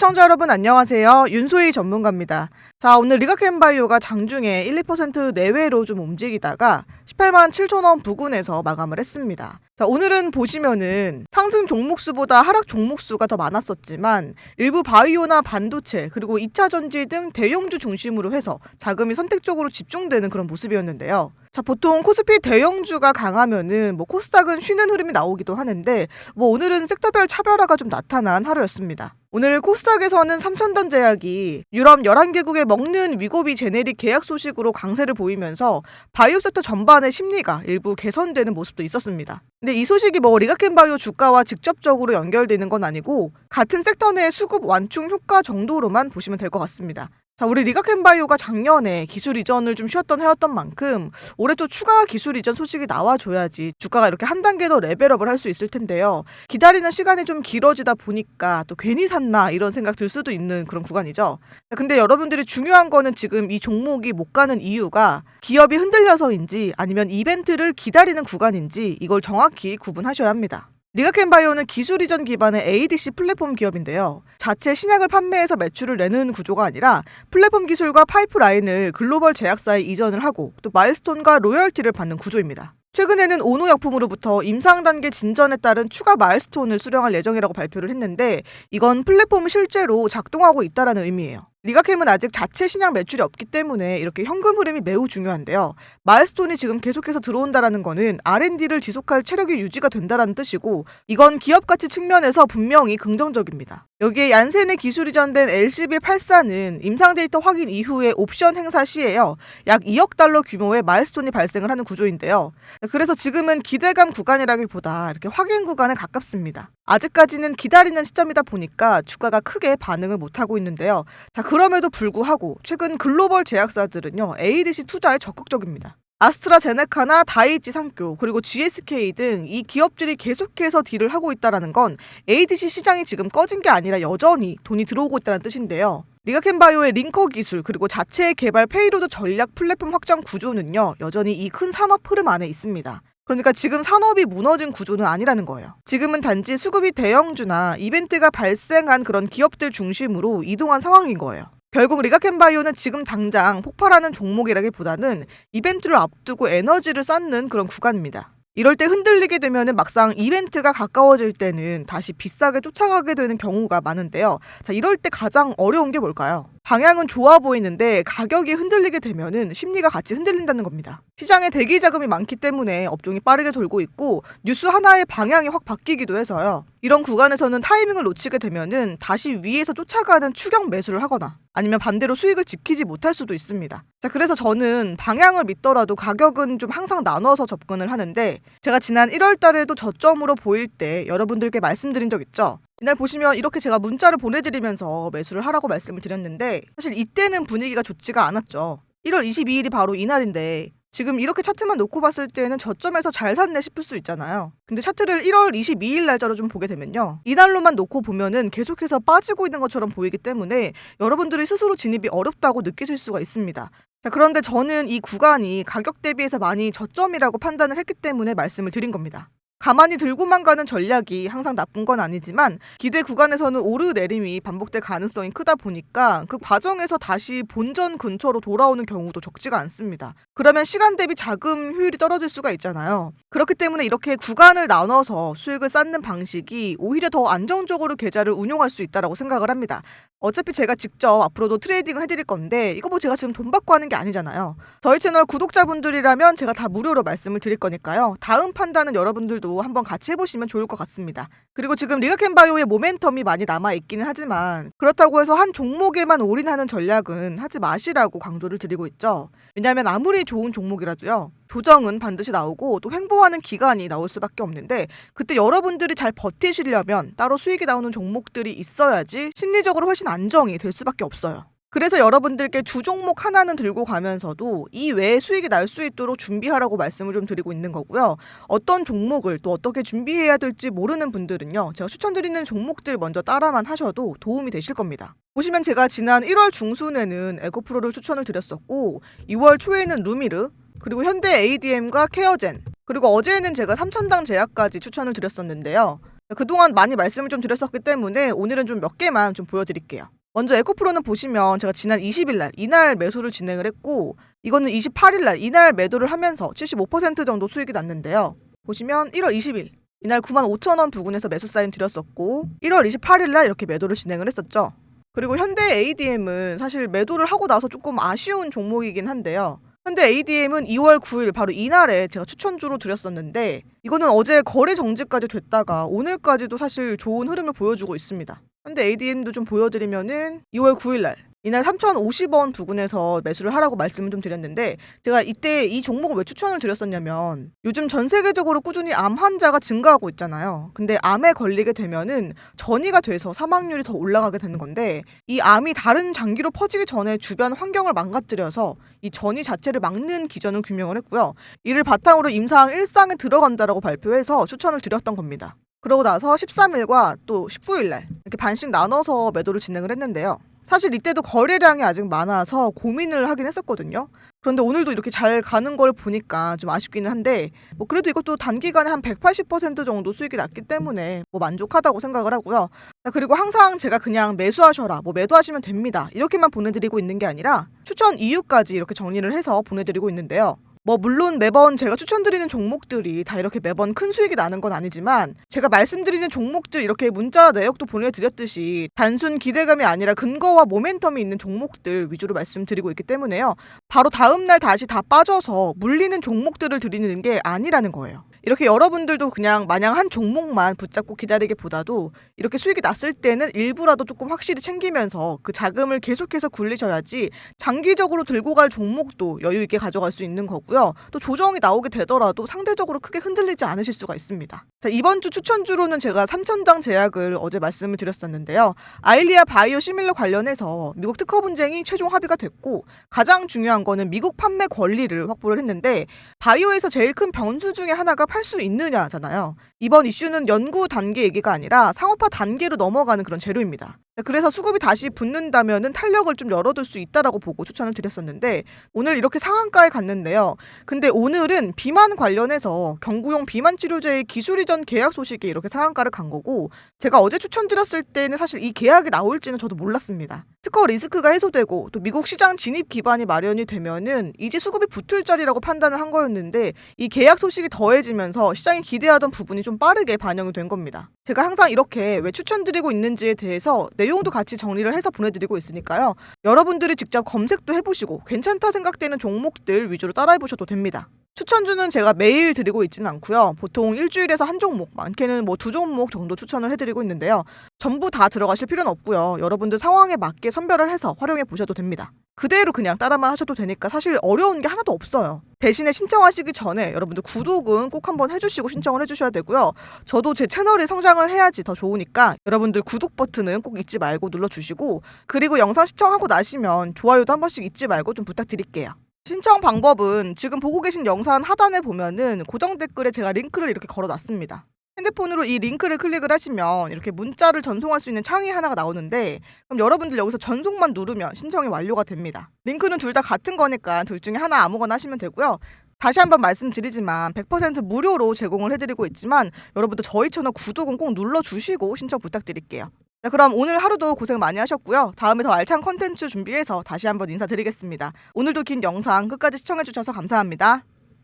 시청자 여러분 안녕하세요. 윤소희 전문가입니다. 자, 오늘 리가캠바이오가 장중에 1~2% 내외로 좀 움직이다가 18만 7천 원 부근에서 마감을 했습니다. 자, 오늘은 보시면은 상승 종목수보다 하락 종목수가 더 많았었지만 일부 바이오나 반도체 그리고 2차 전지 등 대형주 중심으로 해서 자금이 선택적으로 집중되는 그런 모습이었는데요. 자, 보통 코스피 대형주가 강하면은 코스닥은 쉬는 흐름이 나오기도 하는데 오늘은 섹터별 차별화가 좀 나타난 하루였습니다. 오늘 코스닥에서는 삼천단 제약이 유럽 11개국에 먹는 위고비 제네릭 계약 소식으로 강세를 보이면서 바이오 섹터 전반의 심리가 일부 개선되는 모습도 있었습니다. 근데 이 소식이 리가캠바이오 주가와 직접적으로 연결되는 건 아니고 같은 섹터 내 수급 완충 효과 정도로만 보시면 될 것 같습니다. 자, 우리 리가캠바이오가 작년에 기술 이전을 좀 쉬었던 해였던 만큼 올해 또 추가 기술 이전 소식이 나와줘야지 주가가 이렇게 한 단계 더 레벨업을 할 수 있을 텐데요. 기다리는 시간이 좀 길어지다 보니까 또 괜히 샀나 이런 생각 들 수도 있는 그런 구간이죠. 근데 여러분들이 중요한 거는 지금 이 종목이 못 가는 이유가 기업이 흔들려서인지 아니면 이벤트를 기다리는 구간인지 이걸 정확히 구분하셔야 합니다. 리가캠바이오는 기술 이전 기반의 ADC 플랫폼 기업인데요. 자체 신약을 판매해서 매출을 내는 구조가 아니라 플랫폼 기술과 파이프라인을 글로벌 제약사에 이전을 하고 또 마일스톤과 로열티를 받는 구조입니다. 최근에는 오노약품으로부터 임상 단계 진전에 따른 추가 마일스톤을 수령할 예정이라고 발표를 했는데 이건 플랫폼이 실제로 작동하고 있다는 의미예요. 리가캠은 아직 자체 신약 매출이 없기 때문에 이렇게 현금 흐름이 매우 중요한데요. 마일스톤이 지금 계속해서 들어온다는 거는 R&D를 지속할 체력이 유지가 된다는 뜻이고 이건 기업 가치 측면에서 분명히 긍정적입니다. 여기에 얀센의 기술 이전된 LCB84는 임상 데이터 확인 이후에 옵션 행사 시에요. 약 2억 달러 규모의 마일스톤이 발생을 하는 구조인데요. 그래서 지금은 기대감 구간이라기보다 이렇게 확인 구간에 가깝습니다. 아직까지는 기다리는 시점이다 보니까 주가가 크게 반응을 못하고 있는데요. 자, 그럼에도 불구하고 최근 글로벌 제약사들은요, ADC 투자에 적극적입니다. 아스트라제네카나 다이이치 상교 그리고 GSK 등 이 기업들이 계속해서 딜을 하고 있다는 건 ADC 시장이 지금 꺼진 게 아니라 여전히 돈이 들어오고 있다는 뜻인데요. 리가캠바이오의 링커 기술 그리고 자체 개발 페이로드 전략 플랫폼 확장 구조는요, 여전히 이 큰 산업 흐름 안에 있습니다. 그러니까 지금 산업이 무너진 구조는 아니라는 거예요. 지금은 단지 수급이 대형주나 이벤트가 발생한 그런 기업들 중심으로 이동한 상황인 거예요. 결국 리가캠바이오는 지금 당장 폭발하는 종목이라기보다는 이벤트를 앞두고 에너지를 쌓는 그런 구간입니다. 이럴 때 흔들리게 되면 막상 이벤트가 가까워질 때는 다시 비싸게 쫓아가게 되는 경우가 많은데요. 자, 이럴 때 가장 어려운 게 뭘까요? 방향은 좋아 보이는데 가격이 흔들리게 되면은 심리가 같이 흔들린다는 겁니다. 시장에 대기 자금이 많기 때문에 업종이 빠르게 돌고 있고 뉴스 하나의 방향이 확 바뀌기도 해서요. 이런 구간에서는 타이밍을 놓치게 되면은 다시 위에서 쫓아가는 추격 매수를 하거나 아니면 반대로 수익을 지키지 못할 수도 있습니다. 자, 그래서 저는 방향을 믿더라도 가격은 좀 항상 나눠서 접근을 하는데 제가 지난 1월 달에도 저점으로 보일 때 여러분들께 말씀드린 적 있죠? 이날 보시면 이렇게 제가 문자를 보내드리면서 매수를 하라고 말씀을 드렸는데 사실 이때는 분위기가 좋지가 않았죠. 1월 22일이 바로 이날인데 지금 이렇게 차트만 놓고 봤을 때는 저점에서 잘 샀네 싶을 수 있잖아요. 근데 차트를 1월 22일 날짜로 좀 보게 되면요, 이날로만 놓고 보면은 계속해서 빠지고 있는 것처럼 보이기 때문에 여러분들이 스스로 진입이 어렵다고 느끼실 수가 있습니다. 자, 그런데 저는 이 구간이 가격 대비해서 많이 저점이라고 판단을 했기 때문에 말씀을 드린 겁니다. 가만히 들고만 가는 전략이 항상 나쁜 건 아니지만 기대 구간에서는 오르내림이 반복될 가능성이 크다 보니까 그 과정에서 다시 본전 근처로 돌아오는 경우도 적지가 않습니다. 그러면 시간 대비 자금 효율이 떨어질 수가 있잖아요. 그렇기 때문에 이렇게 구간을 나눠서 수익을 쌓는 방식이 오히려 더 안정적으로 계좌를 운용할 수 있다고 생각을 합니다. 어차피 제가 직접 앞으로도 트레이딩을 해드릴 건데 이거 제가 지금 돈 받고 하는 게 아니잖아요. 저희 채널 구독자분들이라면 제가 다 무료로 말씀을 드릴 거니까요. 다음 판단은 여러분들도 한번 같이 해보시면 좋을 것 같습니다. 그리고 지금 리가캠바이오의 모멘텀이 많이 남아있기는 하지만 그렇다고 해서 한 종목에만 올인하는 전략은 하지 마시라고 강조를 드리고 있죠. 왜냐하면 아무리 좋은 종목이라도요, 조정은 반드시 나오고 또 횡보하는 기간이 나올 수밖에 없는데 그때 여러분들이 잘 버티시려면 따로 수익이 나오는 종목들이 있어야지 심리적으로 훨씬 안정이 될 수밖에 없어요. 그래서 여러분들께 주 종목 하나는 들고 가면서도 이 외에 수익이 날 수 있도록 준비하라고 말씀을 좀 드리고 있는 거고요. 어떤 종목을 또 어떻게 준비해야 될지 모르는 분들은요, 제가 추천드리는 종목들 먼저 따라만 하셔도 도움이 되실 겁니다. 보시면 제가 지난 1월 중순에는 에코프로를 추천을 드렸었고 2월 초에는 루미르 그리고 현대 ADM과 케어젠 그리고 어제는 제가 삼천당 제약까지 추천을 드렸었는데요. 그동안 많이 말씀을 좀 드렸었기 때문에 오늘은 좀 몇 개만 좀 보여드릴게요. 먼저 에코프로는 보시면 제가 지난 20일 날 이날 매수를 진행을 했고, 이거는 28일 날 이날 매도를 하면서 75% 정도 수익이 났는데요. 보시면 1월 20일 이날 95,000원 부근에서 매수 사인 드렸었고, 1월 28일 날 이렇게 매도를 진행을 했었죠. 그리고 현대 ADM은 사실 매도를 하고 나서 조금 아쉬운 종목이긴 한데요. 현대 ADM은 2월 9일 바로 이날에 제가 추천주로 드렸었는데, 이거는 어제 거래 정지까지 됐다가 오늘까지도 사실 좋은 흐름을 보여주고 있습니다. 현대 ADM도 좀 보여드리면은 2월 9일 날 이날 3,050원 부근에서 매수를 하라고 말씀을 좀 드렸는데, 제가 이때 이 종목을 왜 추천을 드렸었냐면, 요즘 전 세계적으로 꾸준히 암 환자가 증가하고 있잖아요. 근데 암에 걸리게 되면은 전이가 돼서 사망률이 더 올라가게 되는 건데, 이 암이 다른 장기로 퍼지기 전에 주변 환경을 망가뜨려서 이 전이 자체를 막는 기전을 규명을 했고요. 이를 바탕으로 임상 1상에 들어간다라고 발표해서 추천을 드렸던 겁니다. 그러고 나서 13일과 또 19일 날 이렇게 반씩 나눠서 매도를 진행을 했는데요. 사실 이때도 거래량이 아직 많아서 고민을 하긴 했었거든요. 그런데 오늘도 이렇게 잘 가는 걸 보니까 좀 아쉽기는 한데, 뭐 그래도 이것도 단기간에 한 180% 정도 수익이 났기 때문에 뭐 만족하다고 생각을 하고요. 그리고 항상 제가 그냥 매수하셔라, 뭐 매도하시면 됩니다, 이렇게만 보내드리고 있는 게 아니라 추천 이유까지 이렇게 정리를 해서 보내드리고 있는데요. 뭐 물론 매번 제가 추천드리는 종목들이 다 이렇게 매번 큰 수익이 나는 건 아니지만, 제가 말씀드리는 종목들 이렇게 문자 내역도 보내드렸듯이 단순 기대감이 아니라 근거와 모멘텀이 있는 종목들 위주로 말씀드리고 있기 때문에요. 바로 다음날 다시 다 빠져서 물리는 종목들을 드리는 게 아니라는 거예요. 이렇게 여러분들도 그냥 마냥 한 종목만 붙잡고 기다리기보다도 이렇게 수익이 났을 때는 일부라도 조금 확실히 챙기면서 그 자금을 계속해서 굴리셔야지 장기적으로 들고 갈 종목도 여유 있게 가져갈 수 있는 거고요. 또 조정이 나오게 되더라도 상대적으로 크게 흔들리지 않으실 수가 있습니다. 자, 이번 주 추천주로는 제가 3,000당 제약을 어제 말씀을 드렸었는데요. 아일리아 바이오 시밀러 관련해서 미국 특허 분쟁이 최종 합의가 됐고, 가장 중요한 거는 미국 판매 권리를 확보를 했는데, 바이오에서 제일 큰 변수 중에 하나가 팔 수 있느냐잖아요. 이번 이슈는 연구 단계 얘기가 아니라 상업화 단계로 넘어가는 그런 재료입니다. 그래서 수급이 다시 붙는다면은 탄력을 좀 열어둘 수 있다라고 보고 추천을 드렸었는데, 오늘 이렇게 상한가에 갔는데요. 근데 오늘은 비만 관련해서 경구용 비만 치료제의 기술 이전 계약 소식이 이렇게 상한가를 간 거고, 제가 어제 추천드렸을 때는 사실 이 계약이 나올지는 저도 몰랐습니다. 특허 리스크가 해소되고 또 미국 시장 진입 기반이 마련이 되면은 이제 수급이 붙을 자리라고 판단을 한 거였는데, 이 계약 소식이 더해지면서 시장이 기대하던 부분이 좀 빠르게 반영이 된 겁니다. 제가 항상 이렇게 왜 추천드리고 있는지에 대해서 내용도 같이 정리를 해서 보내드리고 있으니까요. 여러분들이 직접 검색도 해보시고 괜찮다 생각되는 종목들 위주로 따라해보셔도 됩니다. 추천주는 제가 매일 드리고 있지는 않고요. 보통 일주일에서 한 종목, 많게는 뭐 2종목 정도 추천을 해드리고 있는데요. 전부 다 들어가실 필요는 없고요. 여러분들 상황에 맞게 선별을 해서 활용해 보셔도 됩니다. 그대로 그냥 따라만 하셔도 되니까 사실 어려운 게 하나도 없어요. 대신에 신청하시기 전에 여러분들 구독은 꼭 한번 해주시고 신청을 해주셔야 되고요. 저도 제 채널이 성장을 해야지 더 좋으니까 여러분들 구독 버튼은 꼭 잊지 말고 눌러주시고, 그리고 영상 시청하고 나시면 좋아요도 한 번씩 잊지 말고 좀 부탁드릴게요. 신청 방법은 지금 보고 계신 영상 하단에 보면은 고정 댓글에 제가 링크를 이렇게 걸어놨습니다. 핸드폰으로 이 링크를 클릭을 하시면 이렇게 문자를 전송할 수 있는 창이 하나가 나오는데, 그럼 여러분들 여기서 전송만 누르면 신청이 완료가 됩니다. 링크는 둘 다 같은 거니까 둘 중에 하나 아무거나 하시면 되고요. 다시 한번 말씀드리지만 100% 무료로 제공을 해드리고 있지만, 여러분들 저희 채널 구독은 꼭 눌러주시고 신청 부탁드릴게요. 자, 그럼 오늘 하루도 고생 많이 하셨고요. 다음에 더 알찬 컨텐츠 준비해서 다시 한번 인사드리겠습니다. 오늘도 긴 영상 끝까지 시청해주셔서 감사합니다.